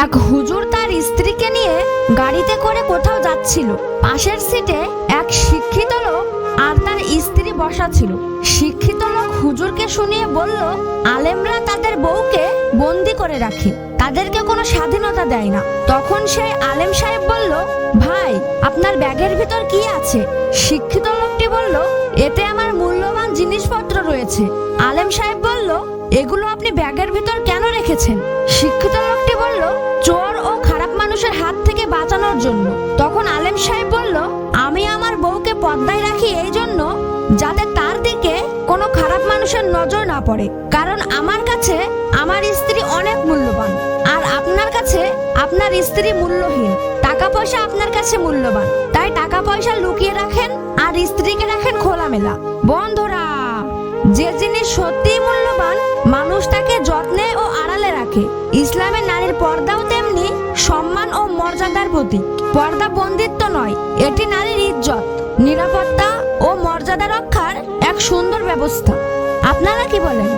এক হুজুর তার স্ত্রীকে নিয়ে গাড়িতে করে কোথাও যাচ্ছিল। পাশের সিটে এক শিক্ষিত লোক আর তার স্ত্রী বসা ছিল। শিক্ষিত লোক হুজুরকে শুনিয়ে বলল, আলেমরা তাদের বউকে বন্দি করে রাখে, তাদেরকে কোনো স্বাধীনতা দেয় না। তখন সেই আলেম সাহেব বলল, ভাই আপনার ব্যাগের ভিতর কি আছে? শিক্ষিত লোকটি বলল, এতে আমার মূল্যবান জিনিসপত্র রয়েছে। আলেম সাহেব বলল, এগুলো আপনি ব্যাগের ভিতর কেন রেখেছেন? শিক্ষিত লোকটি বলল, চোর ও খারাপ মানুষের হাত থেকে বাঁচানোর জন্য। তখন আলেম সাহেব বলল, আমি আমার বউকে পর্দায় রাখি এই জন্য যাতে তার দিকে কোনো খারাপ মানুষের নজর না পড়ে, কারণ আমার কাছে আমার স্ত্রী অনেক মূল্যবান আর আপনার কাছে আপনার স্ত্রী মূল্যহীন। টাকা পয়সা আপনার কাছে মূল্যবান, তাই টাকা পয়সা লুকিয়ে রাখেন আর স্ত্রীকে রাখেন খোলামেলা। বন্ধুরা, যে জিনিস সত্যিই মূল্যবান মানুষ তাকে যত্নে ও আড়ালে রাখে। ইসলামে নারীর পর্দাও তেমনি সম্মান ও মর্যাদার প্রতীক। পর্দা বন্দিত্ব নয়, এটি নারীর ইজ্জত, নিরাপত্তা ও মর্যাদা রক্ষার এক সুন্দর ব্যবস্থা। আপনারা কি বলেন?